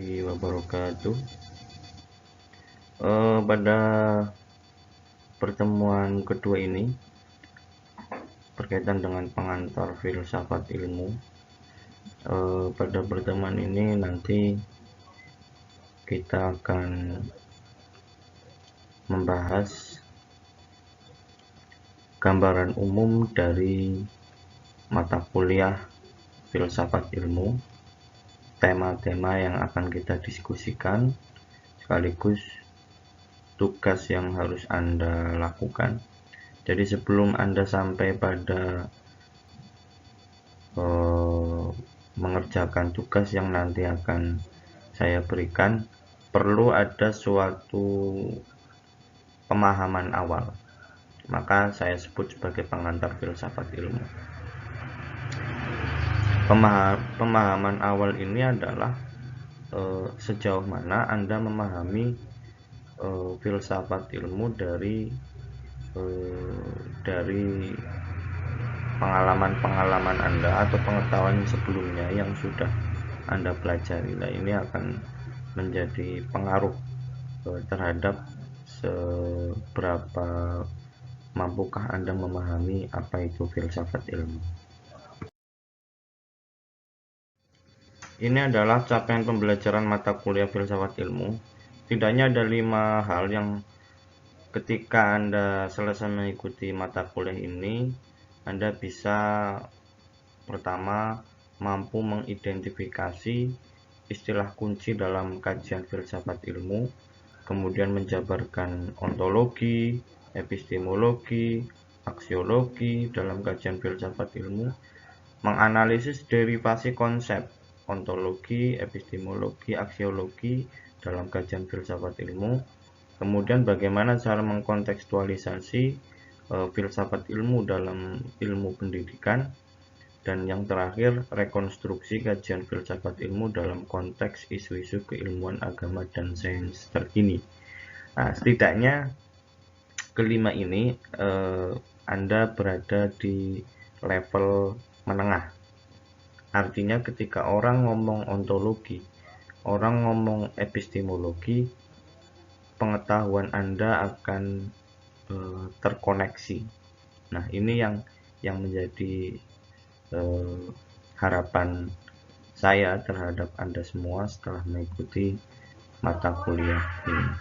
warahmatullahi wabarakatuh. Pada pertemuan kedua ini berkaitan dengan pengantar filsafat ilmu. Pada pertemuan ini nanti kita akan membahas gambaran umum dari mata kuliah filsafat ilmu, tema-tema yang akan kita diskusikan, sekaligus tugas yang harus Anda lakukan. Jadi sebelum Anda sampai pada mengerjakan tugas yang nanti akan saya berikan, perlu ada suatu pemahaman awal. Maka saya sebut sebagai pengantar filsafat ilmu. Pemahaman awal ini adalah sejauh mana Anda memahami filsafat ilmu dari pengalaman-pengalaman Anda atau pengetahuan sebelumnya yang sudah Anda pelajari. Nah, ini akan menjadi pengaruh terhadap seberapa mampukah Anda memahami apa itu filsafat ilmu. Ini adalah capaian pembelajaran mata kuliah filsafat ilmu. Setidaknya ada 5 hal yang ketika Anda selesai mengikuti mata kuliah ini, Anda bisa pertama mampu mengidentifikasi istilah kunci dalam kajian filsafat ilmu, kemudian menjabarkan ontologi, epistemologi, aksiologi dalam kajian filsafat ilmu, menganalisis derivasi konsep ontologi, epistemologi, aksiologi dalam kajian filsafat ilmu, kemudian bagaimana cara mengkontekstualisasi filsafat ilmu dalam ilmu pendidikan, dan yang terakhir rekonstruksi kajian filsafat ilmu dalam konteks isu-isu keilmuan agama dan sains terkini. Nah, setidaknya kelima ini Anda berada di level menengah. Artinya ketika orang ngomong ontologi, orang ngomong epistemologi, pengetahuan Anda akan terkoneksi. Nah, ini yang menjadi harapan saya terhadap Anda semua setelah mengikuti mata kuliah ini.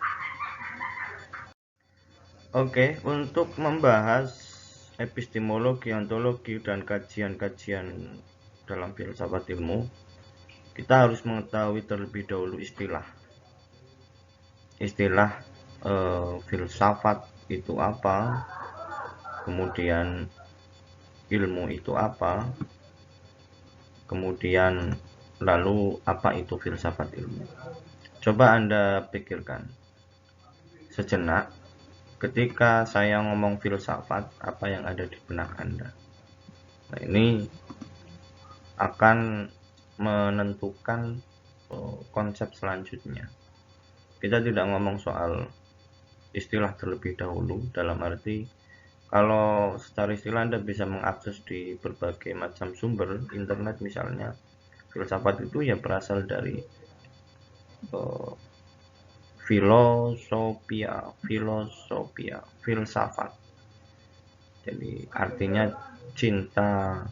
Oke, untuk membahas epistemologi, ontologi, dan kajian-kajian dalam filsafat ilmu, kita harus mengetahui terlebih dahulu istilah filsafat itu apa, kemudian ilmu itu apa, kemudian lalu apa itu filsafat ilmu. Coba Anda pikirkan sejenak, ketika saya ngomong filsafat, apa yang ada di benak Anda? Nah, ini akan menentukan konsep selanjutnya. Kita tidak ngomong soal istilah terlebih dahulu, dalam arti kalau secara istilah Anda bisa mengakses di berbagai macam sumber internet misalnya, filsafat itu ya berasal dari filsafat. Jadi artinya cinta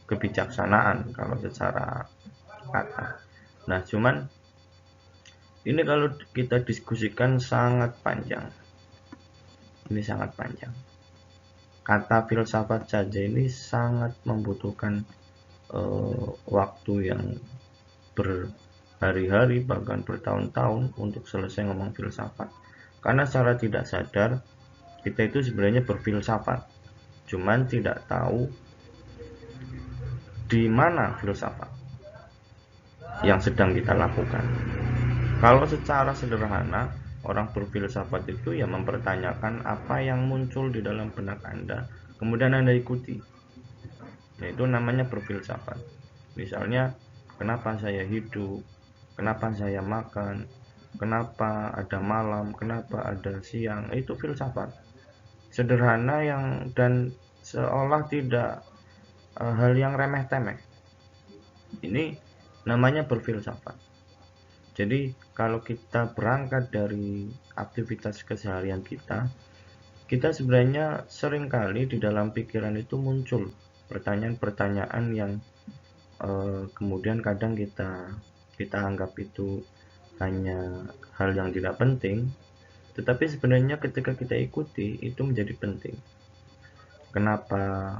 kebijaksanaan kalau secara kata. Nah, cuman ini kalau kita diskusikan sangat panjang. Ini sangat panjang. Kata filsafat saja ini sangat membutuhkan waktu yang berhari-hari bahkan bertahun-tahun untuk selesai ngomong filsafat. Karena secara tidak sadar kita itu sebenarnya berfilsafat, cuman tidak tahu di mana filsafat yang sedang kita lakukan. Kalau secara sederhana, orang berfilsafat itu ya mempertanyakan apa yang muncul di dalam benak Anda, kemudian Anda ikuti. Nah, itu namanya berfilsafat. Misalnya, kenapa saya hidup, kenapa saya makan, kenapa ada malam, kenapa ada siang, itu filsafat. Sederhana dan seolah tidak hal yang remeh-temeh. Ini namanya berfilsafat. Jadi kalau kita berangkat dari aktivitas keseharian kita sebenarnya seringkali di dalam pikiran itu muncul pertanyaan-pertanyaan yang kemudian kadang kita anggap itu hanya hal yang tidak penting, tetapi sebenarnya ketika kita ikuti itu menjadi penting. Kenapa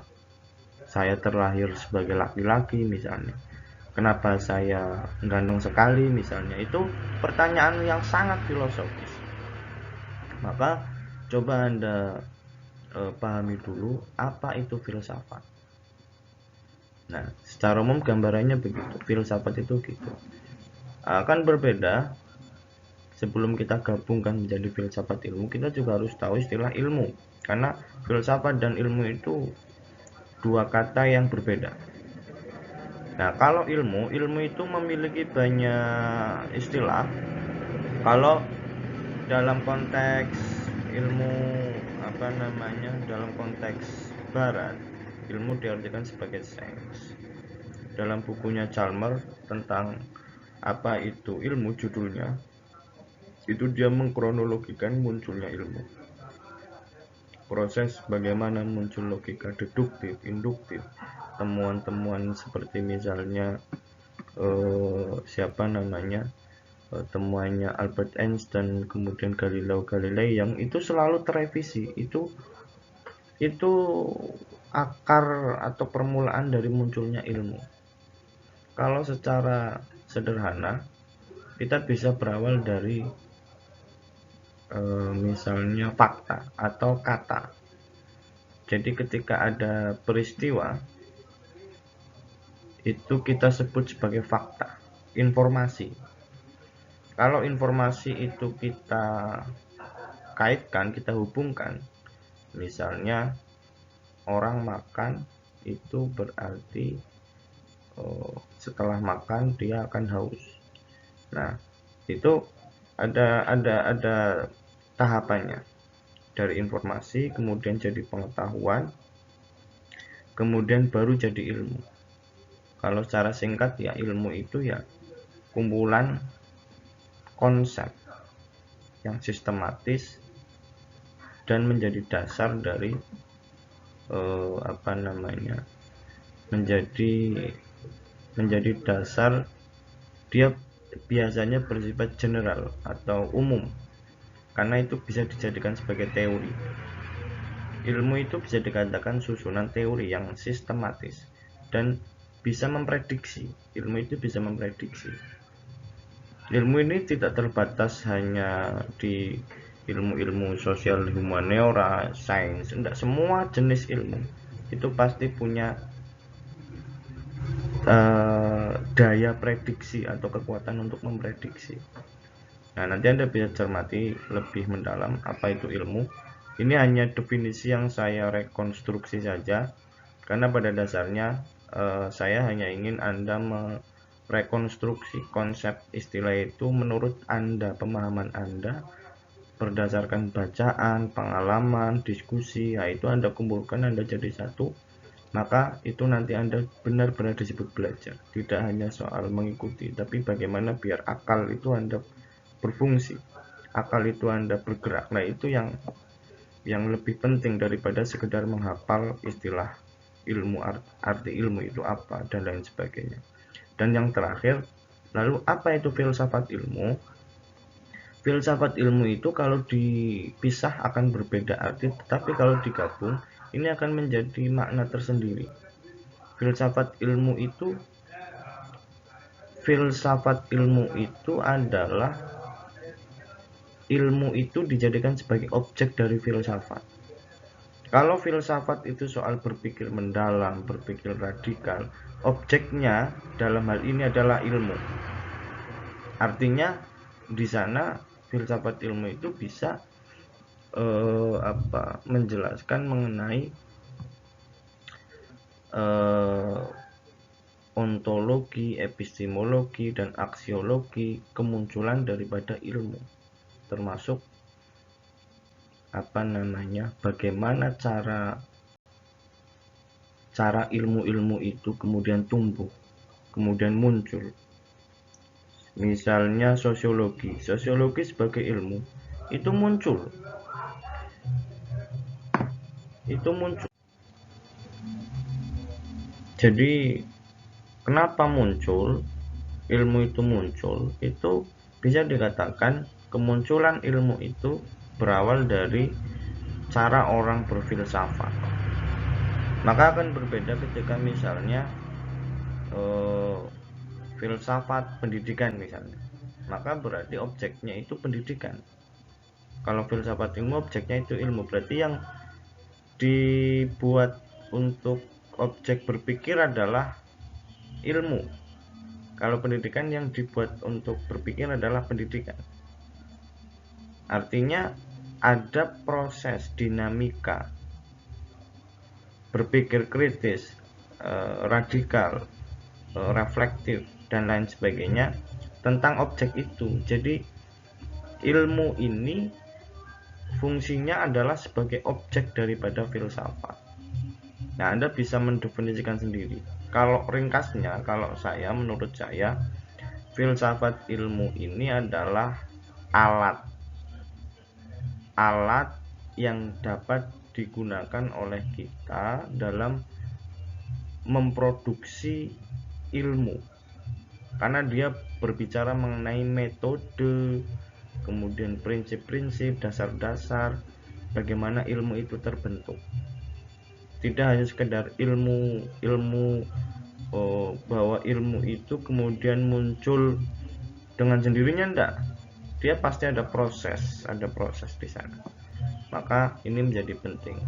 saya terlahir sebagai laki-laki misalnya? Kenapa saya ganteng sekali misalnya? Itu pertanyaan yang sangat filosofis. Maka coba Anda pahami dulu apa itu filsafat. Nah, secara umum gambarannya begitu. Filsafat itu gitu. Akan berbeda sebelum kita gabungkan menjadi filsafat ilmu, kita juga harus tahu istilah ilmu. Karena filsafat dan ilmu itu dua kata yang berbeda. Nah, kalau ilmu itu memiliki banyak istilah. Kalau dalam konteks ilmu dalam konteks barat, ilmu diartikan sebagai sains. Dalam bukunya Chalmers tentang apa itu ilmu, judulnya itu dia mengkronologikan munculnya ilmu, proses bagaimana muncul logika deduktif, induktif, temuan-temuan seperti misalnya temuannya Albert Einstein, kemudian Galileo Galilei, yang itu selalu terevisi. Itu akar atau permulaan dari munculnya ilmu. Kalau secara sederhana kita bisa berawal dari misalnya fakta atau kata. Jadi ketika ada peristiwa itu kita sebut sebagai fakta, informasi. Kalau informasi itu kita kaitkan, kita hubungkan, misalnya orang makan itu berarti setelah makan dia akan haus. Nah, itu ada tahapannya. Dari informasi kemudian jadi pengetahuan, kemudian baru jadi ilmu. Kalau secara singkat ya, ilmu itu ya kumpulan konsep yang sistematis dan menjadi dasar dari menjadi dasar. Dia biasanya bersifat general atau umum, karena itu bisa dijadikan sebagai teori. Ilmu itu bisa dikatakan susunan teori yang sistematis dan bisa memprediksi. Ilmu itu bisa memprediksi. Ilmu ini tidak terbatas hanya di ilmu-ilmu sosial, humaniora, sains. Tidak, semua jenis ilmu itu pasti punya daya prediksi atau kekuatan untuk memprediksi. Nah, nanti Anda bisa cermati lebih mendalam apa itu ilmu. Ini hanya definisi yang saya rekonstruksi saja, karena pada dasarnya saya hanya ingin Anda merekonstruksi konsep istilah itu menurut Anda, pemahaman Anda, berdasarkan bacaan, pengalaman, diskusi. Ya, itu Anda kumpulkan, Anda jadi satu, maka itu nanti Anda benar-benar disebut belajar. Tidak hanya soal mengikuti, tapi bagaimana biar akal itu Anda berfungsi, akal itu Anda bergerak. Nah, itu yang lebih penting daripada sekedar menghafal istilah ilmu, arti ilmu itu apa, dan lain sebagainya. Dan yang terakhir, lalu apa itu filsafat ilmu? Filsafat ilmu itu kalau dipisah akan berbeda arti, tetapi kalau digabung ini akan menjadi makna tersendiri. Filsafat ilmu itu adalah ilmu itu dijadikan sebagai objek dari filsafat. Kalau filsafat itu soal berpikir mendalam, berpikir radikal, objeknya dalam hal ini adalah ilmu. Artinya di sana filsafat ilmu itu bisa menjelaskan mengenai ontologi, epistemologi, dan aksiologi kemunculan daripada ilmu, termasuk bagaimana cara ilmu-ilmu itu kemudian tumbuh, kemudian muncul. misalnya sosiologi sebagai ilmu itu muncul. Jadi kenapa muncul ilmu itu muncul, itu bisa dikatakan kemunculan ilmu itu berawal dari cara orang berfilsafat. Maka akan berbeda ketika misalnya filsafat pendidikan misalnya, maka berarti objeknya itu pendidikan. Kalau filsafat ilmu objeknya itu ilmu, berarti yang dibuat untuk objek berpikir adalah ilmu. Kalau pendidikan yang dibuat untuk berpikir adalah pendidikan. Artinya ada proses dinamika berpikir kritis, radikal, reflektif dan lain sebagainya tentang objek itu. Jadi ilmu ini fungsinya adalah sebagai objek daripada filsafat. Nah, Anda bisa mendefinisikan sendiri. Kalau ringkasnya, menurut saya, filsafat ilmu ini adalah alat yang dapat digunakan oleh kita dalam memproduksi ilmu. Karena dia berbicara mengenai metode, kemudian prinsip-prinsip, dasar-dasar bagaimana ilmu itu terbentuk. Tidak hanya sekedar ilmu bahwa ilmu itu kemudian muncul dengan sendirinya, enggak. Dia pasti ada proses di sana. Maka ini menjadi penting.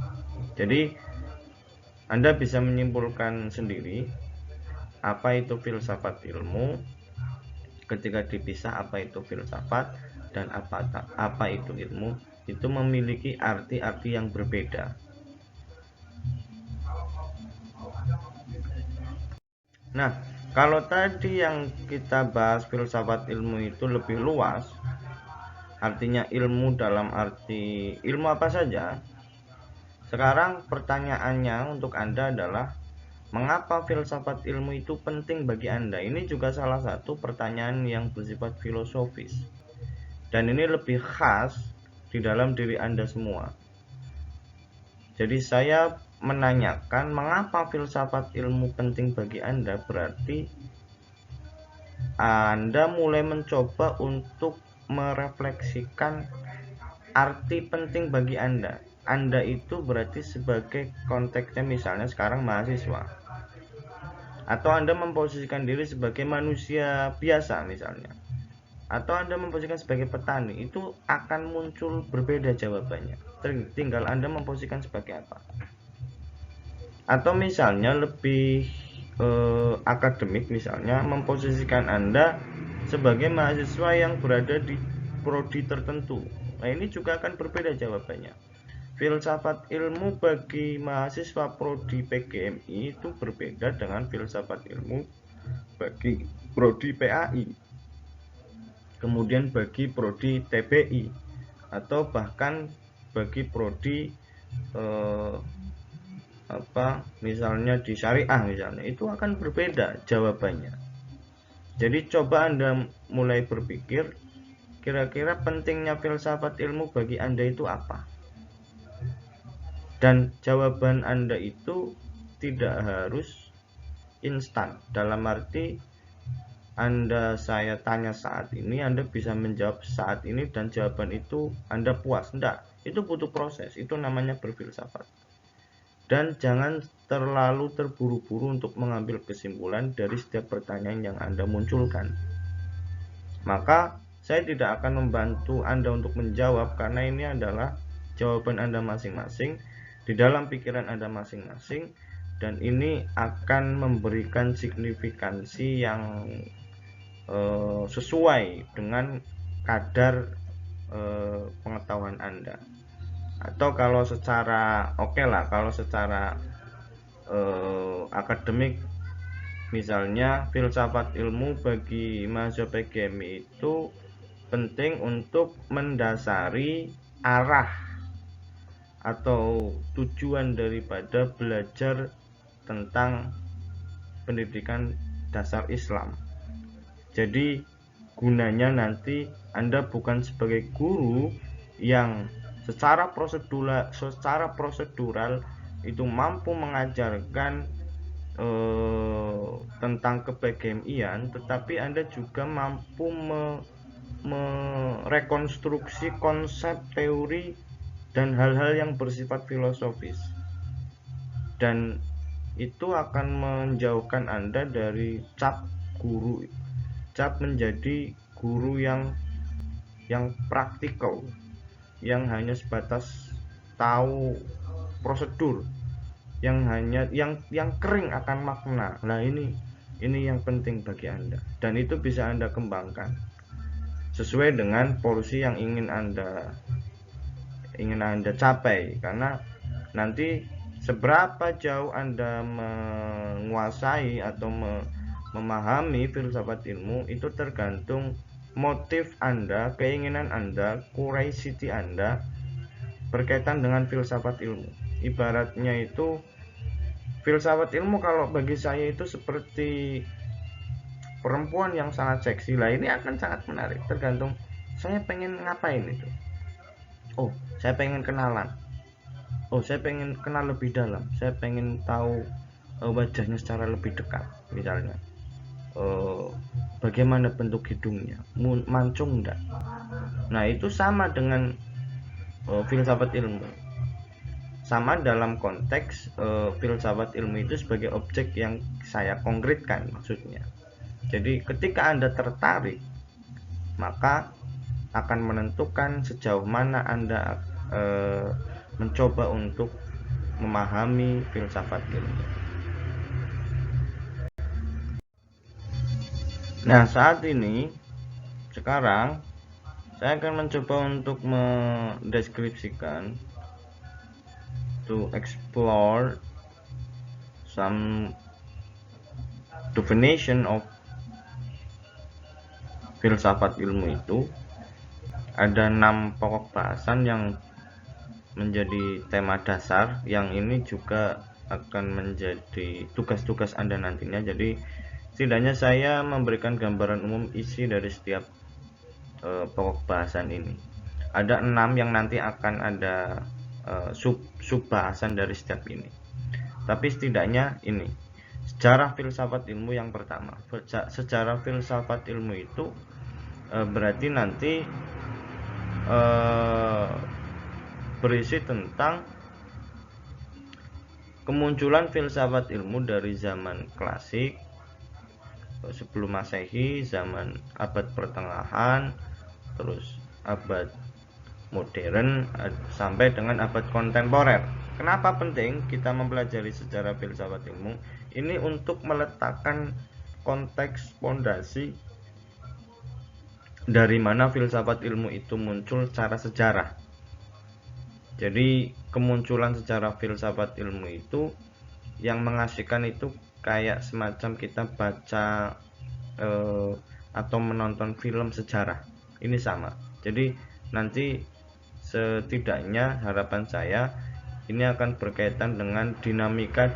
Jadi Anda bisa menyimpulkan sendiri apa itu filsafat ilmu ketika dipisah apa itu filsafat dan apa itu ilmu, itu memiliki arti-arti yang berbeda. Nah, kalau tadi yang kita bahas filsafat ilmu itu lebih luas, artinya ilmu dalam arti ilmu apa saja. Sekarang pertanyaannya untuk Anda adalah, mengapa filsafat ilmu itu penting bagi Anda? Ini juga salah satu pertanyaan yang bersifat filosofis. Dan ini lebih khas di dalam diri Anda semua. Jadi saya menanyakan mengapa filsafat ilmu penting bagi Anda, berarti Anda mulai mencoba untuk merefleksikan arti penting bagi Anda. Anda itu berarti sebagai konteksnya misalnya sekarang mahasiswa, atau Anda memposisikan diri sebagai manusia biasa misalnya, atau Anda memposisikan sebagai petani, itu akan muncul berbeda jawabannya. Tinggal Anda memposisikan sebagai apa. Atau misalnya lebih akademik, misalnya memposisikan Anda sebagai mahasiswa yang berada di prodi tertentu. Nah, ini juga akan berbeda jawabannya. Filsafat ilmu bagi mahasiswa prodi PGMI itu berbeda dengan filsafat ilmu bagi prodi PAI, kemudian bagi prodi TBI, atau bahkan bagi prodi misalnya di syariah misalnya, itu akan berbeda jawabannya. Jadi coba Anda mulai berpikir, kira-kira pentingnya filsafat ilmu bagi Anda itu apa? Dan jawaban Anda itu tidak harus instan, dalam arti saya tanya saat ini, Anda bisa menjawab saat ini dan jawaban itu Anda puas. Enggak, itu butuh proses, itu namanya berfilsafat. Dan jangan terlalu terburu-buru untuk mengambil kesimpulan dari setiap pertanyaan yang Anda munculkan. Maka saya tidak akan membantu Anda untuk menjawab, karena ini adalah jawaban Anda masing-masing, di dalam pikiran Anda masing-masing, dan ini akan memberikan signifikansi yang sesuai dengan kadar pengetahuan Anda. Atau kalau secara kalau secara akademik, misalnya filsafat ilmu bagi mahasiswa PGMI itu penting untuk mendasari arah atau tujuan daripada belajar tentang pendidikan dasar Islam. Jadi gunanya nanti Anda bukan sebagai guru yang secara prosedural itu mampu mengajarkan tentang kePGMI-an, tetapi Anda juga mampu merekonstruksi konsep, teori, dan hal-hal yang bersifat filosofis, dan itu akan menjauhkan Anda dari cap menjadi guru yang praktikal, yang hanya sebatas tahu prosedur, yang kering akan makna. Nah, ini yang penting bagi Anda, dan itu bisa Anda kembangkan sesuai dengan porsi yang ingin Anda capai, karena nanti seberapa jauh Anda menguasai atau memahami filsafat ilmu itu tergantung motif Anda, keinginan Anda, curiosity Anda berkaitan dengan filsafat ilmu. Ibaratnya itu filsafat ilmu kalau bagi saya itu seperti perempuan yang sangat seksi. Lah, ini akan sangat menarik, tergantung saya pengen ngapain itu. Oh, saya pengen kenalan. Oh, saya pengen kenal lebih dalam. Saya pengen tahu wajahnya secara lebih dekat, misalnya. Bagaimana bentuk hidungnya, mancung enggak. Nah, itu sama dengan filsafat ilmu. Sama dalam konteks filsafat ilmu itu sebagai objek yang saya konkretkan, maksudnya. Jadi ketika Anda tertarik, maka akan menentukan sejauh mana Anda mencoba untuk memahami filsafat ilmu. Nah, saat ini, sekarang saya akan mencoba untuk mendeskripsikan, to explore some definition of filsafat ilmu itu. Ada 6 pokok bahasan yang menjadi tema dasar, yang ini juga akan menjadi tugas-tugas Anda nantinya. Jadi setidaknya saya memberikan gambaran umum isi dari setiap pokok bahasan ini. Ada 6 yang nanti akan ada sub bahasan dari setiap ini. Tapi setidaknya ini sejarah filsafat ilmu yang pertama. Sejarah filsafat ilmu itu berarti nanti berisi tentang kemunculan filsafat ilmu dari zaman klasik, sebelum Masehi, zaman abad pertengahan, terus abad modern, sampai dengan abad kontemporer. Kenapa penting kita mempelajari sejarah filsafat ilmu? Ini untuk meletakkan konteks fondasi dari mana filsafat ilmu itu muncul secara sejarah. Jadi kemunculan sejarah filsafat ilmu itu yang mengasihkan itu kayak semacam kita baca atau menonton film sejarah. Ini sama. Jadi nanti setidaknya harapan saya ini akan berkaitan dengan dinamika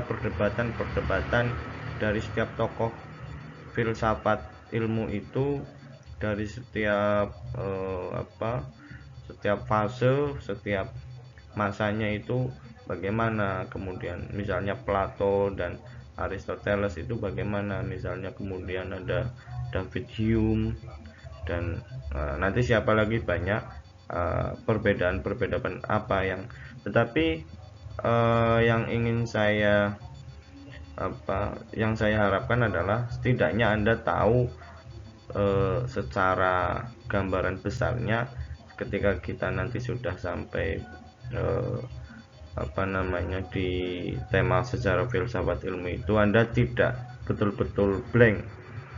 perdebatan dari setiap tokoh filsafat ilmu itu, dari setiap fase, setiap masanya itu bagaimana. Kemudian misalnya Plato dan Aristoteles itu bagaimana, misalnya kemudian ada David Hume, dan nanti siapa lagi, banyak perbedaan apa yang, tetapi yang ingin saya harapkan adalah setidaknya Anda tahu secara gambaran besarnya ketika kita nanti sudah sampai di tema sejarah filsafat ilmu itu, Anda tidak betul-betul blank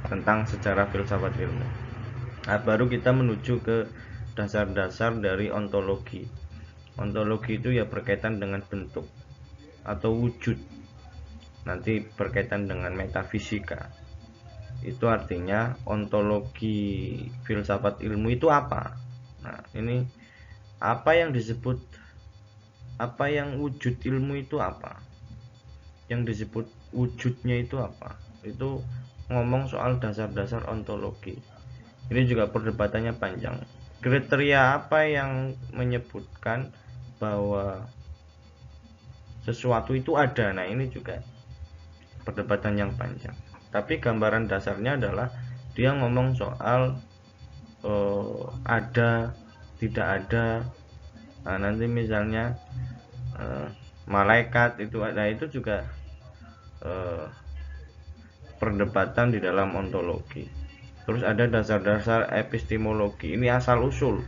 tentang sejarah filsafat ilmu. Nah, baru kita menuju ke dasar-dasar dari ontologi. Ontologi itu ya berkaitan dengan bentuk atau wujud, nanti berkaitan dengan metafisika. Itu artinya ontologi filsafat ilmu itu apa. Nah, ini apa yang wujud ilmu itu apa, yang disebut wujudnya itu apa. Itu ngomong soal dasar-dasar ontologi. Ini juga perdebatannya panjang. Kriteria apa yang menyebutkan bahwa sesuatu itu ada? Nah, ini juga perdebatan yang panjang. Tapi gambaran dasarnya adalah dia ngomong soal ada, tidak ada. Nah, nanti misalnya malaikat itu ada, itu juga perdebatan di dalam ontologi. Terus ada dasar-dasar epistemologi. Ini asal usul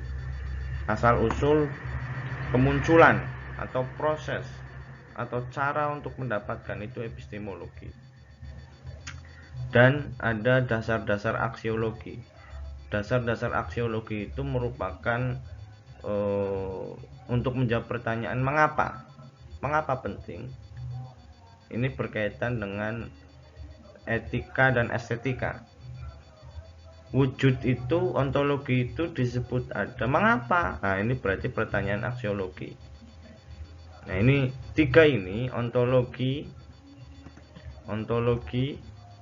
kemunculan atau proses atau cara untuk mendapatkan, itu epistemologi. Dan ada dasar-dasar aksiologi. Dasar-dasar aksiologi itu merupakan untuk menjawab pertanyaan mengapa penting. Ini berkaitan dengan etika dan estetika. Wujud itu, ontologi itu disebut ada, mengapa? Nah, ini berarti pertanyaan aksiologi. Nah, ini tiga ini, ontologi,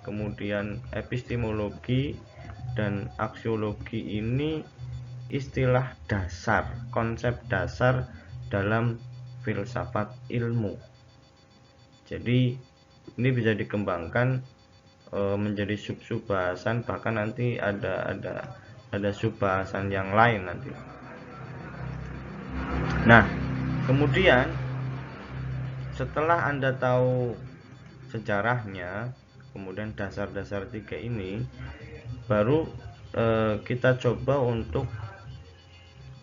kemudian epistemologi dan aksiologi, ini istilah dasar, konsep dasar dalam filsafat ilmu. Jadi ini bisa dikembangkan menjadi sub-sub bahasan, bahkan nanti ada sub bahasan yang lain nanti. Nah, kemudian setelah Anda tahu sejarahnya, kemudian dasar-dasar tiga ini, baru kita coba untuk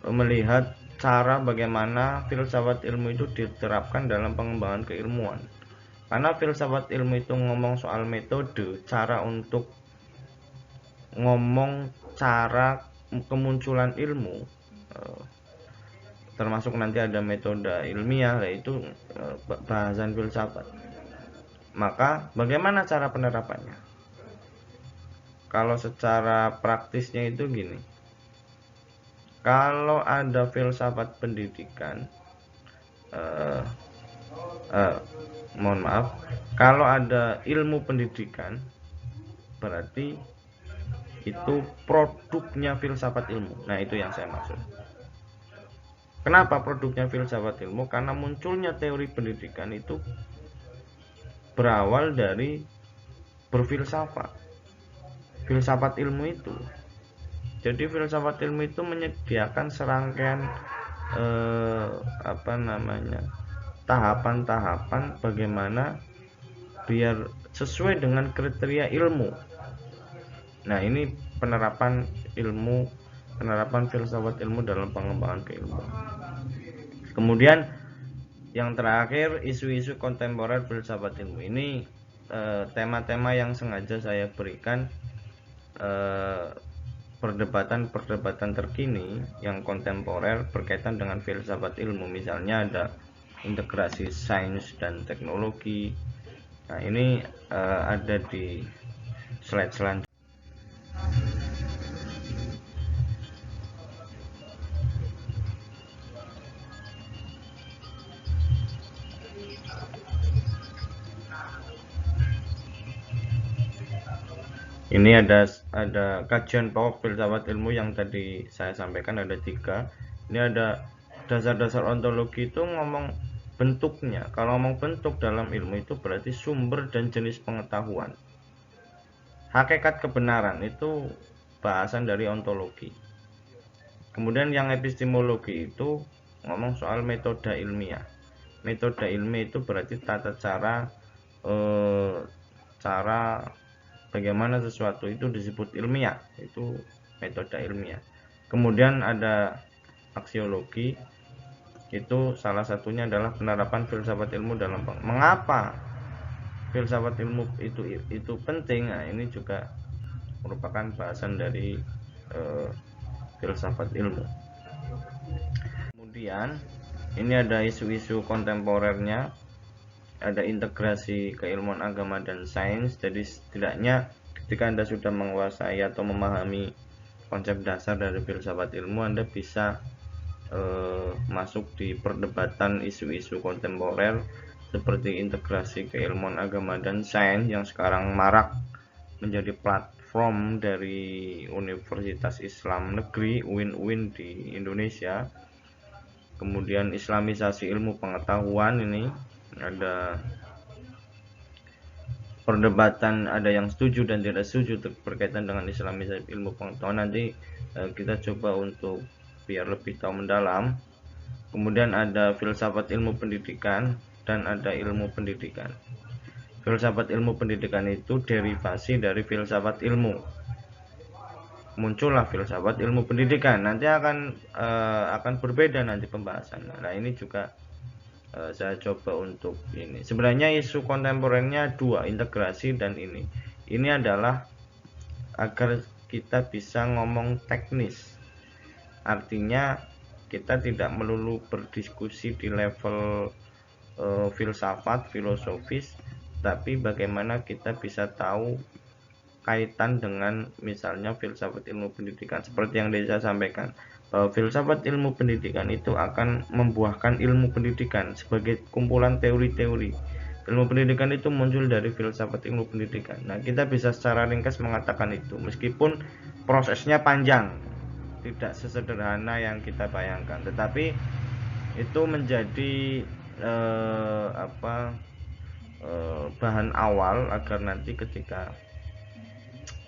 melihat cara bagaimana filsafat ilmu itu diterapkan dalam pengembangan keilmuan. Karena filsafat ilmu itu ngomong soal metode, cara untuk ngomong cara kemunculan ilmu, termasuk nanti ada metode ilmiah, yaitu bahasan filsafat. Maka bagaimana cara penerapannya? Kalau secara praktisnya itu gini. Kalau ada filsafat pendidikan, kalau ada ilmu pendidikan, berarti itu produknya filsafat ilmu. Nah, itu yang saya maksud. Kenapa produknya filsafat ilmu? Karena munculnya teori pendidikan itu berawal dari berfilsafat. Filsafat ilmu itu. Jadi filsafat ilmu itu menyediakan serangkaian tahapan-tahapan bagaimana biar sesuai dengan kriteria ilmu. Nah, ini penerapan filsafat ilmu dalam pengembangan keilmuan. Kemudian yang terakhir, isu-isu kontemporer filsafat ilmu. Ini tema-tema yang sengaja saya berikan, perdebatan terkini yang kontemporer berkaitan dengan filsafat ilmu. Misalnya ada integrasi sains dan teknologi. Nah, ini ada di slide selanjutnya. Ini ada kajian pokok filsafat ilmu yang tadi saya sampaikan, ada 3. Ini ada dasar-dasar ontologi, itu ngomong bentuknya. Kalau ngomong bentuk dalam ilmu itu berarti sumber dan jenis pengetahuan. Hakikat kebenaran itu bahasan dari ontologi. Kemudian yang epistemologi itu ngomong soal metode ilmiah. Metode ilmiah itu berarti tata cara bagaimana sesuatu itu disebut ilmiah, itu metode ilmiah. Kemudian ada aksiologi, itu salah satunya adalah penerapan filsafat ilmu dalam mengapa filsafat ilmu itu penting. Nah, ini juga merupakan bahasan dari filsafat ilmu. Kemudian ini ada isu-isu kontemporernya, ada integrasi keilmuan agama dan sains. Jadi setidaknya ketika Anda sudah menguasai atau memahami konsep dasar dari filsafat ilmu, Anda bisa masuk di perdebatan isu-isu kontemporer seperti integrasi keilmuan agama dan sains yang sekarang marak menjadi platform from dari Universitas Islam Negeri UIN di Indonesia. Kemudian Islamisasi ilmu pengetahuan, ini ada perdebatan, ada yang setuju dan tidak setuju berkaitan dengan Islamisasi ilmu pengetahuan. Nanti kita coba untuk biar lebih tahu mendalam. Kemudian ada filsafat ilmu pendidikan dan ada ilmu pendidikan. Filsafat ilmu pendidikan itu derivasi dari filsafat ilmu. Muncullah filsafat ilmu pendidikan. Nanti akan berbeda nanti pembahasannya. Nah, ini juga saya coba untuk ini. Sebenarnya isu kontemporer-nya dua, integrasi dan ini. Ini adalah agar kita bisa ngomong teknis. Artinya kita tidak melulu berdiskusi di level filsafat, filosofis, tapi bagaimana kita bisa tahu kaitan dengan misalnya filsafat ilmu pendidikan. Seperti yang saya sampaikan, bahwa filsafat ilmu pendidikan itu akan membuahkan ilmu pendidikan sebagai kumpulan teori-teori. Ilmu pendidikan itu muncul dari filsafat ilmu pendidikan. Nah, kita bisa secara ringkas mengatakan itu, meskipun prosesnya panjang, tidak sesederhana yang kita bayangkan, tetapi itu menjadi bahan awal agar nanti ketika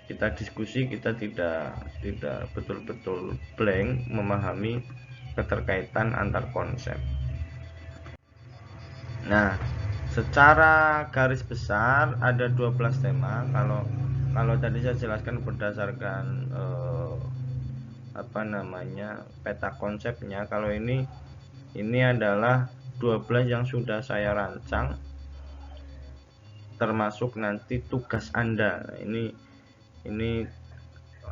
kita diskusi kita tidak betul-betul blank memahami keterkaitan antar konsep. Nah, secara garis besar ada 12 tema. Kalau tadi saya jelaskan berdasarkan peta konsepnya. Kalau ini adalah 12 yang sudah saya rancang, termasuk nanti tugas Anda. Ini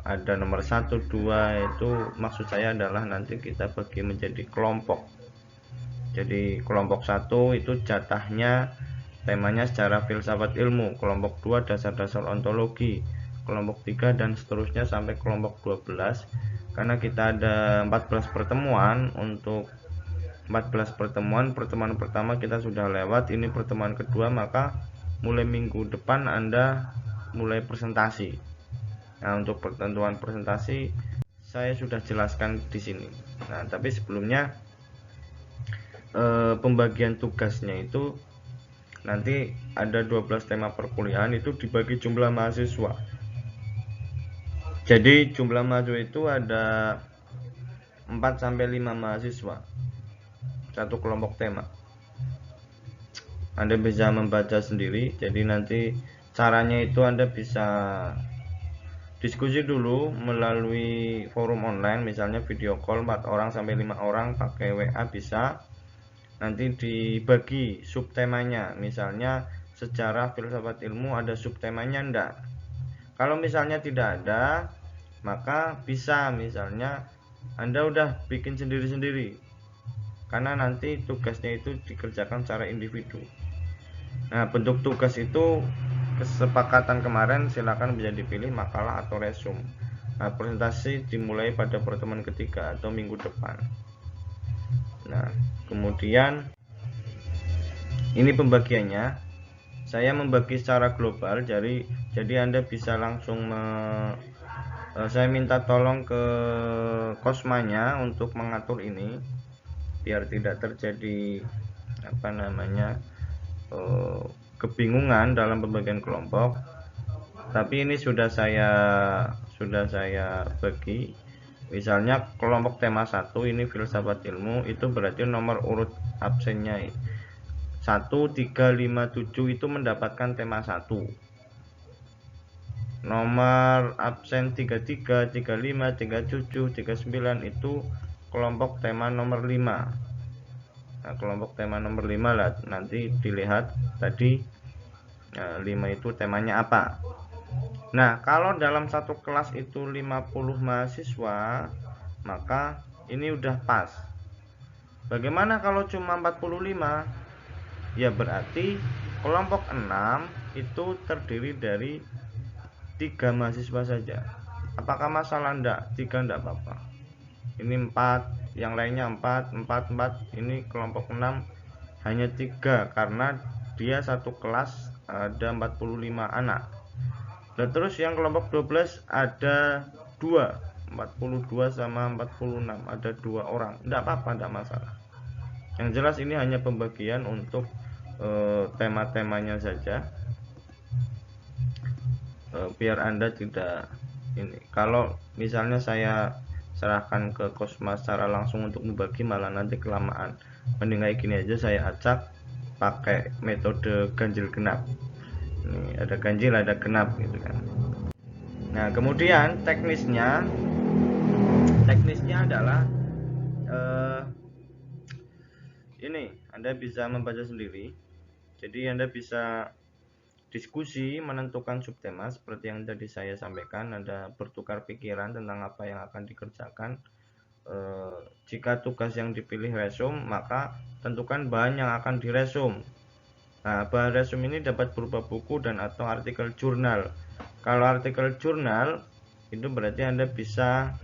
ada nomor 1, 2, itu maksud saya adalah nanti kita bagi menjadi kelompok. Jadi kelompok 1 itu jatahnya temanya secara filsafat ilmu, kelompok 2 dasar-dasar ontologi, kelompok 3 dan seterusnya sampai kelompok 12. Karena kita ada 14 pertemuan, untuk 14 pertemuan pertama kita sudah lewat, ini pertemuan kedua, maka mulai minggu depan Anda mulai presentasi. Nah, untuk pertentuan presentasi saya sudah jelaskan di sini. Nah, tapi sebelumnya pembagian tugasnya itu nanti ada 12 tema perkuliahan, itu dibagi jumlah mahasiswa. Jadi jumlah mahasiswa itu ada 4-5 mahasiswa satu kelompok tema. Anda bisa membaca sendiri. Jadi nanti caranya itu Anda bisa diskusi dulu melalui forum online, misalnya video call 4 orang sampai 5 orang pakai WA bisa. Nanti dibagi subtemanya, misalnya sejarah filsafat ilmu ada subtemanya enggak. Kalau misalnya tidak ada, maka bisa misalnya Anda udah bikin sendiri-sendiri, karena nanti tugasnya itu dikerjakan secara individu. Nah, bentuk tugas itu kesepakatan kemarin, silakan bisa dipilih makalah atau resume. Nah, presentasi dimulai pada pertemuan ketiga atau minggu depan. Nah, kemudian ini pembagiannya. Saya membagi secara global, jadi Anda bisa langsung saya minta tolong ke Kosmanya untuk mengatur ini biar tidak terjadi kebingungan dalam pembagian kelompok. Tapi ini sudah saya bagi. Misalnya kelompok tema 1 ini filsafat ilmu, itu berarti nomor urut absennya 1, 3, 5, 7 itu mendapatkan tema 1. Nomor absen 33, 35, 37, 39 itu kelompok tema nomor 5. Nah, kelompok tema nomor 5 lah, nanti dilihat tadi 5 itu temanya apa. Nah, kalau dalam satu kelas itu 50 mahasiswa, maka ini udah pas. Bagaimana kalau cuma 45? Ya berarti kelompok 6 itu terdiri dari 3 mahasiswa saja. Apakah masalah? Enggak, 3 enggak apa-apa. Ini 4, yang lainnya 4. Ini kelompok 6 hanya 3 karena dia satu kelas ada 45 anak. Dan terus yang kelompok 12 ada 2, 42 sama 46, ada 2 orang. Tidak apa-apa, tidak masalah. Yang jelas ini hanya pembagian untuk tema-temanya saja, biar Anda tidak ini. Kalau misalnya saya serahkan ke Kosma secara langsung untuk membagi, malah nanti kelamaan. Mending kayak gini aja, saya acak pakai metode ganjil genap. Ini ada ganjil, ada genap gitu kan. Nah, kemudian teknisnya adalah ini Anda bisa membaca sendiri. Jadi Anda bisa diskusi menentukan subtema seperti yang tadi saya sampaikan. Anda bertukar pikiran tentang apa yang akan dikerjakan. Jika tugas yang dipilih resume, maka tentukan bahan yang akan diresum. Nah, bahan resume ini dapat berupa buku dan atau artikel jurnal. Kalau artikel jurnal itu berarti Anda bisa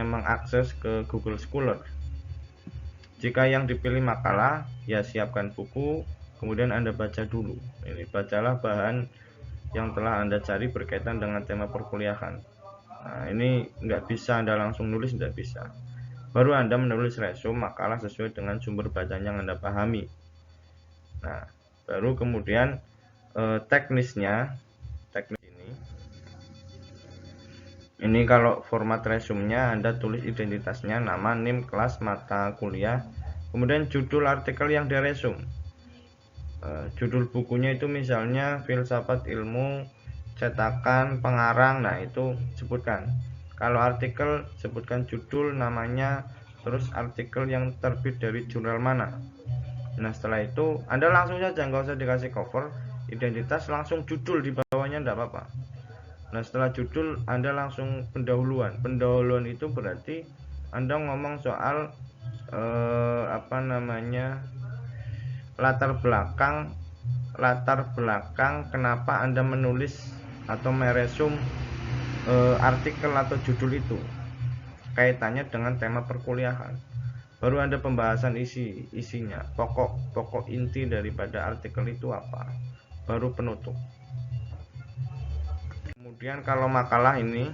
mengakses ke Google Scholar. Jika yang dipilih makalah, ya siapkan buku, kemudian Anda baca dulu. Ini bacalah bahan yang telah Anda cari berkaitan dengan tema perkuliahan. Nah, ini nggak bisa Anda langsung nulis, nggak bisa. Baru Anda menulis resume makalah sesuai dengan sumber bacaan yang Anda pahami. Nah, baru kemudian teknisnya ini kalau format resumenya Anda tulis identitasnya, nama, NIM, kelas, mata kuliah, kemudian judul artikel yang diresum. Judul bukunya itu misalnya Filsafat Ilmu Cetakan Pengarang, nah itu sebutkan. Kalau artikel sebutkan judul, namanya, terus artikel yang terbit dari jurnal mana. Nah, setelah itu Anda langsung saja, nggak usah dikasih cover, identitas, langsung judul di bawahnya, enggak apa-apa. Nah, setelah judul Anda langsung pendahuluan. Pendahuluan itu berarti Anda ngomong soal latar belakang kenapa Anda menulis atau meresum artikel atau judul itu, kaitannya dengan tema perkuliahan. Baru Anda pembahasan isinya, pokok inti daripada artikel itu apa, baru penutup. Kemudian kalau makalah ini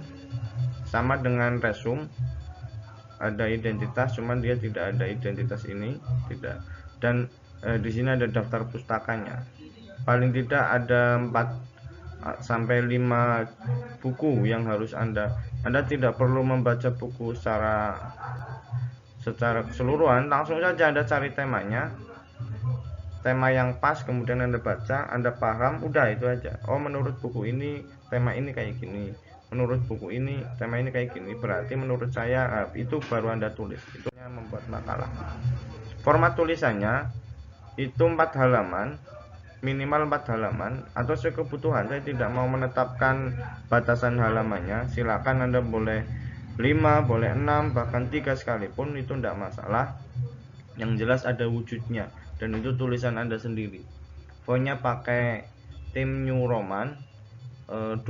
sama dengan resume, ada identitas, cuman dia tidak ada identitas ini, tidak. Dan di sini ada daftar pustakanya. Paling tidak ada 4 sampai 5 buku yang harus Anda tidak perlu membaca buku secara keseluruhan, langsung saja Anda cari temanya, tema yang pas, kemudian Anda baca, Anda paham, udah itu aja. Oh, menurut buku ini tema ini kayak gini, menurut buku ini tema ini kayak gini, berarti menurut saya itu baru Anda tulis. Itu membuat makalah. Format tulisannya itu 4 halaman, minimal 4 halaman, atau sekebutuhan. Saya tidak mau menetapkan batasan halamannya, silakan Anda boleh 5, boleh 6, bahkan 3 sekalipun, itu tidak masalah. Yang jelas ada wujudnya, dan itu tulisan Anda sendiri. Fontnya pakai Tim New Roman 12,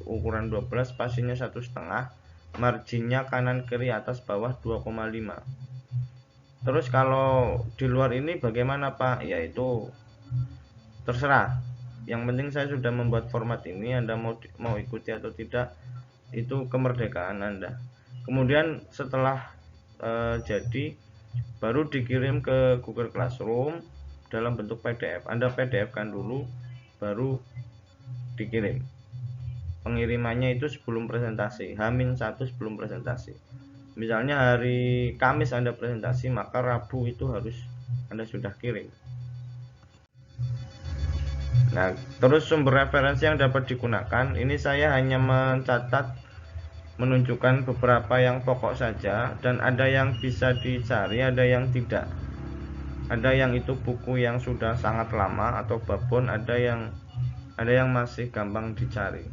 ukuran 12, spasinya 1,5, marginnya kanan kiri atas bawah 2,5. Terus kalau di luar ini bagaimana Pak? Yaitu terserah. Yang penting saya sudah membuat format ini, Anda mau ikuti atau tidak, itu kemerdekaan Anda. Kemudian setelah jadi, baru dikirim ke Google Classroom dalam bentuk PDF. Anda PDF kan dulu, baru dikirim. Pengirimannya itu sebelum presentasi, H-1 sebelum presentasi. Misalnya hari Kamis Anda presentasi, maka Rabu itu harus Anda sudah kirim. Nah, terus sumber referensi yang dapat digunakan, ini saya hanya menunjukkan beberapa yang pokok saja, dan ada yang bisa dicari, ada yang tidak. Ada yang itu buku yang sudah sangat lama atau babon, ada yang masih gampang dicari.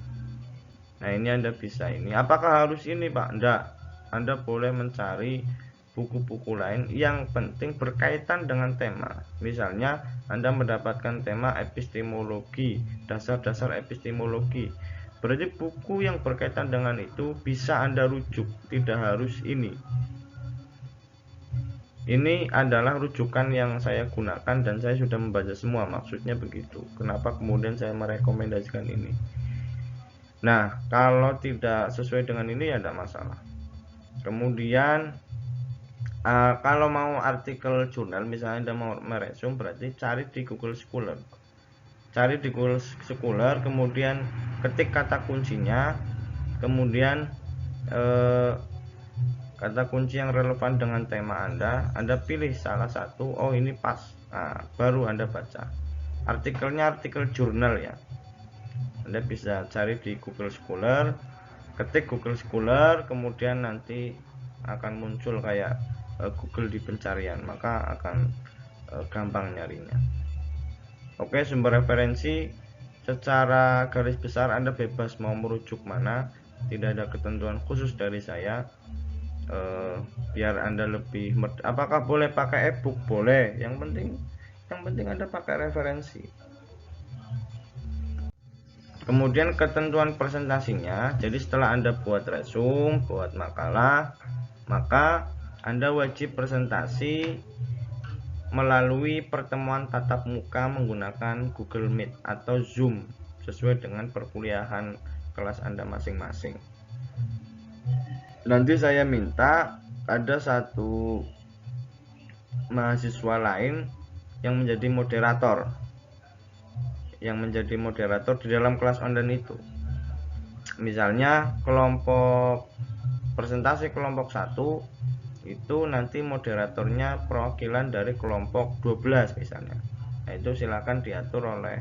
Nah, ini Anda bisa ini. Apakah harus ini, Pak? Enggak. Anda boleh mencari buku-buku lain yang penting berkaitan dengan tema. Misalnya Anda mendapatkan tema epistemologi, dasar-dasar epistemologi. Berarti buku yang berkaitan dengan itu bisa Anda rujuk, tidak harus ini. Ini adalah rujukan yang saya gunakan dan saya sudah membaca semua, maksudnya begitu. Kenapa kemudian saya merekomendasikan ini? Nah, kalau tidak sesuai dengan ini ya tidak masalah. Kemudian kalau mau artikel jurnal, misalnya Anda mau meresum, berarti cari di Google Scholar. Cari di Google Scholar, kemudian ketik kata kuncinya, kemudian kata kunci yang relevan dengan tema Anda pilih salah satu. Oh, ini pas. Nah, baru Anda baca. Artikelnya artikel jurnal ya. Anda bisa cari di Google Scholar, ketik Google Scholar, kemudian nanti akan muncul kayak Google di pencarian, maka akan gampang nyarinya. Oke, sumber referensi secara garis besar Anda bebas mau merujuk mana, tidak ada ketentuan khusus dari saya. Biar Anda lebih apakah boleh pakai e-book? Boleh, yang penting Anda pakai referensi. Kemudian ketentuan presentasinya, jadi setelah Anda buat resume, buat makalah, maka Anda wajib presentasi melalui pertemuan tatap muka menggunakan Google Meet atau Zoom sesuai dengan perkuliahan kelas Anda masing-masing. Nanti saya minta ada satu mahasiswa lain yang menjadi moderator di dalam kelas online itu. Misalnya kelompok presentasi kelompok 1 itu nanti moderatornya perwakilan dari kelompok 12 misalnya. Nah, itu silakan diatur oleh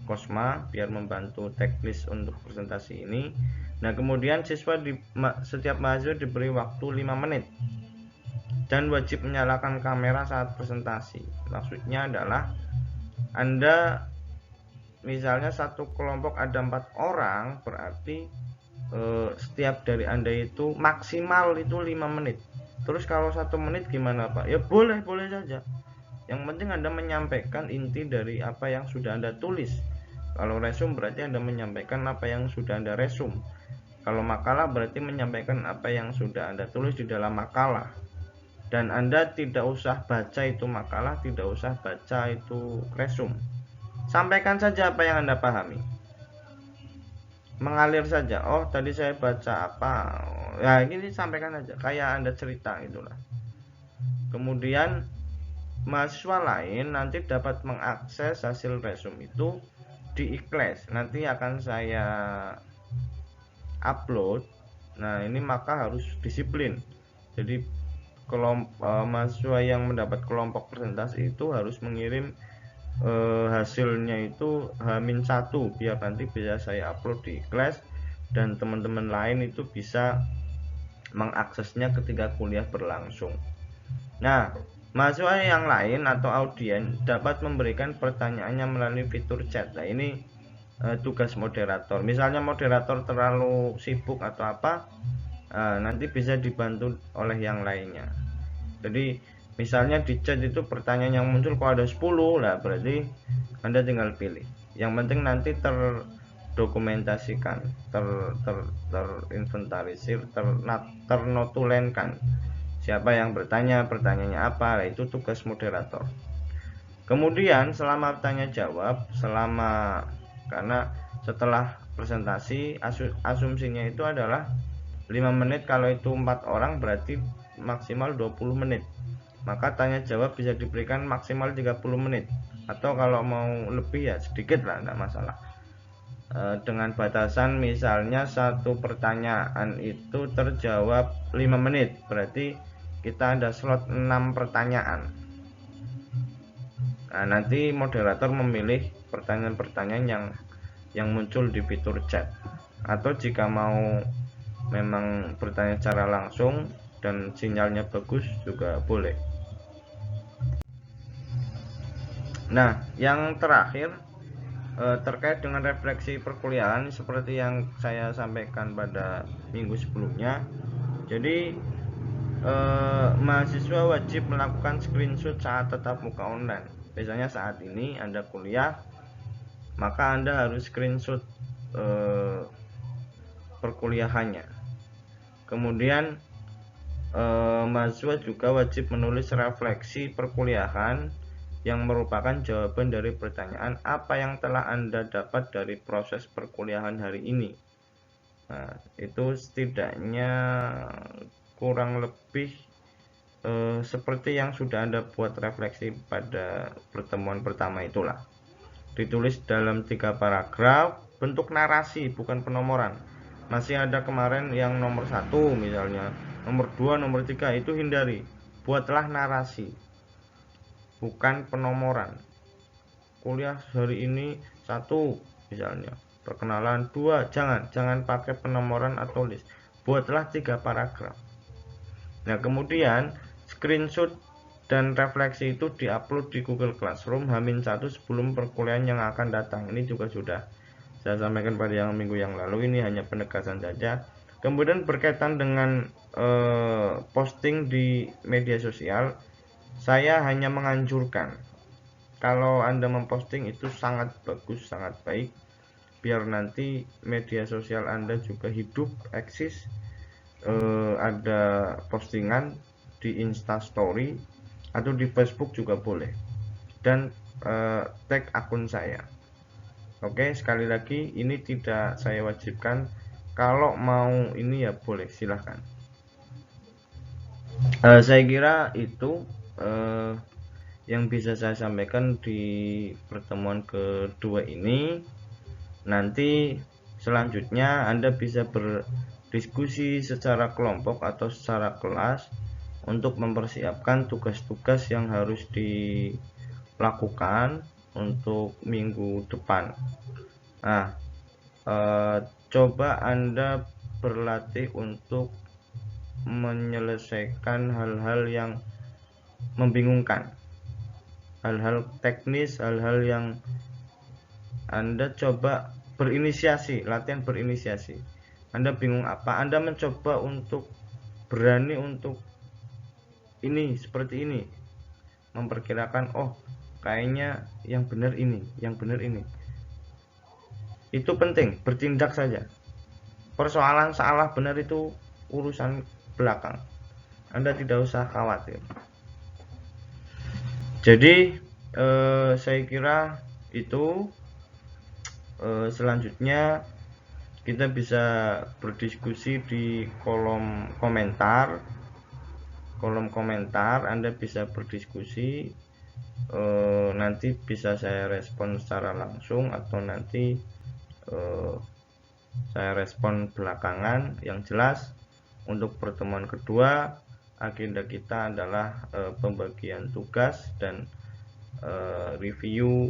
Kosma biar membantu teknis untuk presentasi ini. Nah, kemudian setiap mahasiswa diberi waktu 5 menit dan wajib menyalakan kamera saat presentasi. Maksudnya adalah Anda misalnya satu kelompok ada 4 orang, berarti setiap dari Anda itu maksimal itu 5 menit. Terus kalau 1 menit gimana Pak? Ya boleh saja. Yang penting Anda menyampaikan inti dari apa yang sudah Anda tulis. Kalau resume berarti Anda menyampaikan apa yang sudah Anda resume. Kalau makalah berarti menyampaikan apa yang sudah Anda tulis di dalam makalah. Dan Anda tidak usah baca itu makalah, tidak usah baca itu resume. Sampaikan saja apa yang Anda pahami. Mengalir saja. Oh, tadi saya baca apa. Ya, ini sampaikan aja. Kayak Anda cerita itulah. Kemudian mahasiswa lain nanti dapat mengakses hasil resume itu di iKlas. Nanti akan saya upload. Nah, ini maka harus disiplin. Jadi mahasiswa yang mendapat kelompok presentasi itu harus mengirim hasilnya itu H-1 biar nanti bisa saya upload di kelas dan teman-teman lain itu bisa mengaksesnya ketika kuliah berlangsung. Nah, mahasiswa yang lain atau audien dapat memberikan pertanyaannya melalui fitur chat. Nah, ini tugas moderator. Misalnya moderator terlalu sibuk atau apa, nanti bisa dibantu oleh yang lainnya. Jadi misalnya di chat itu pertanyaan yang muncul kalau ada 10, lah berarti Anda tinggal pilih. Yang penting nanti terdokumentasikan, terinventarisir, ternotulenkan siapa yang bertanya, pertanyaannya apa. Nah, itu tugas moderator. Kemudian selama tanya jawab, karena setelah presentasi asumsinya itu adalah 5 menit, kalau itu 4 orang berarti maksimal 20 menit. Maka tanya jawab bisa diberikan maksimal 30 menit. Atau kalau mau lebih ya sedikit lah, tidak masalah. Dengan batasan misalnya satu pertanyaan itu terjawab 5 menit. Berarti kita ada slot 6 pertanyaan. Nah, nanti moderator memilih pertanyaan-pertanyaan yang muncul di fitur chat. Atau jika mau memang bertanya secara langsung dan sinyalnya bagus juga boleh. Nah, yang terakhir terkait dengan refleksi perkuliahan seperti yang saya sampaikan pada minggu sebelumnya. Jadi mahasiswa wajib melakukan screenshot saat tatap muka online. Biasanya saat ini Anda kuliah, maka Anda harus screenshot perkuliahannya. Kemudian mahasiswa juga wajib menulis refleksi perkuliahan yang merupakan jawaban dari pertanyaan apa yang telah Anda dapat dari proses perkuliahan hari ini. Nah, itu setidaknya kurang lebih seperti yang sudah Anda buat refleksi pada pertemuan pertama itulah. Ditulis dalam 3 paragraf, bentuk narasi bukan penomoran. Masih ada kemarin yang nomor 1 misalnya, nomor 2, nomor 3 itu hindari. Buatlah narasi, bukan penomoran. Kuliah hari ini 1 misalnya, perkenalan. 2, jangan pakai penomoran atau list. Buatlah 3 paragraf. Nah, kemudian screenshot dan refleksi itu diupload di Google Classroom H-1 sebelum perkuliahan yang akan datang. Ini juga sudah saya sampaikan pada yang minggu yang lalu, ini hanya penegasan saja. Kemudian berkaitan dengan posting di media sosial, saya hanya menganjurkan kalau Anda memposting itu sangat bagus, sangat baik, biar nanti media sosial Anda juga hidup, eksis. Ada postingan di Instastory atau di Facebook juga boleh, dan tag akun saya. Oke, sekali lagi ini tidak saya wajibkan, kalau mau ini ya boleh, silahkan. Saya kira itu yang bisa saya sampaikan di pertemuan kedua ini. Nanti selanjutnya Anda bisa berdiskusi secara kelompok atau secara kelas untuk mempersiapkan tugas-tugas yang harus dilakukan untuk minggu depan. Nah, coba Anda berlatih untuk menyelesaikan hal-hal yang membingungkan, hal-hal teknis, hal-hal yang Anda coba berinisiasi, latihan berinisiasi. Anda bingung apa, Anda mencoba untuk berani untuk ini, seperti ini, memperkirakan, oh kayaknya yang benar ini, yang benar ini. Itu penting, bertindak saja. Persoalan salah benar itu urusan belakang, Anda tidak usah khawatir. Jadi saya kira itu. Selanjutnya kita bisa berdiskusi di kolom komentar. Anda bisa berdiskusi, nanti bisa saya respon secara langsung atau nanti saya respon belakangan. Yang jelas untuk pertemuan kedua agenda kita adalah pembagian tugas dan review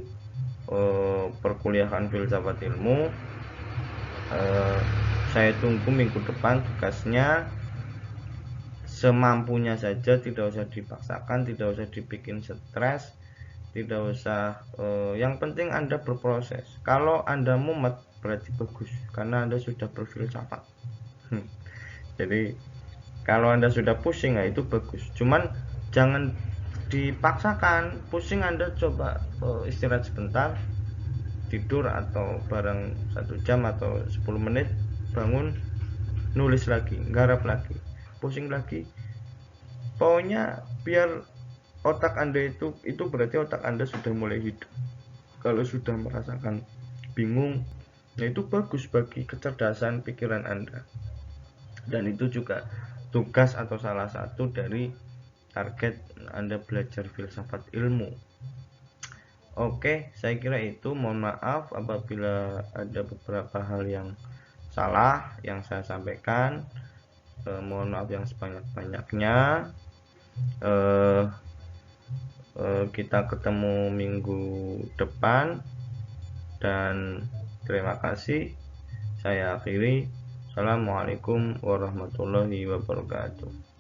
perkuliahan filsafat ilmu. Saya tunggu minggu depan tugasnya, semampunya saja, tidak usah dipaksakan, tidak usah dibikin stres, tidak usah yang penting Anda berproses. Kalau Anda mumet berarti bagus, karena Anda sudah berfilsafat. Jadi kalau Anda sudah pusing, ya itu bagus, cuman jangan dipaksakan. Pusing Anda coba istirahat sebentar, tidur atau bareng 1 jam atau 10 menit, bangun, nulis lagi, garap lagi, pusing lagi. Pokoknya biar otak Anda itu berarti otak Anda sudah mulai hidup. Kalau sudah merasakan bingung, ya itu bagus bagi kecerdasan pikiran Anda. Dan itu juga tugas atau salah satu dari target Anda belajar filsafat ilmu. Oke, saya kira itu. Mohon maaf apabila ada beberapa hal yang salah yang saya sampaikan. Mohon maaf yang sebanyak-banyaknya. Kita ketemu minggu depan, dan terima kasih. Saya akhiri. Assalamualaikum warahmatullahi wabarakatuh.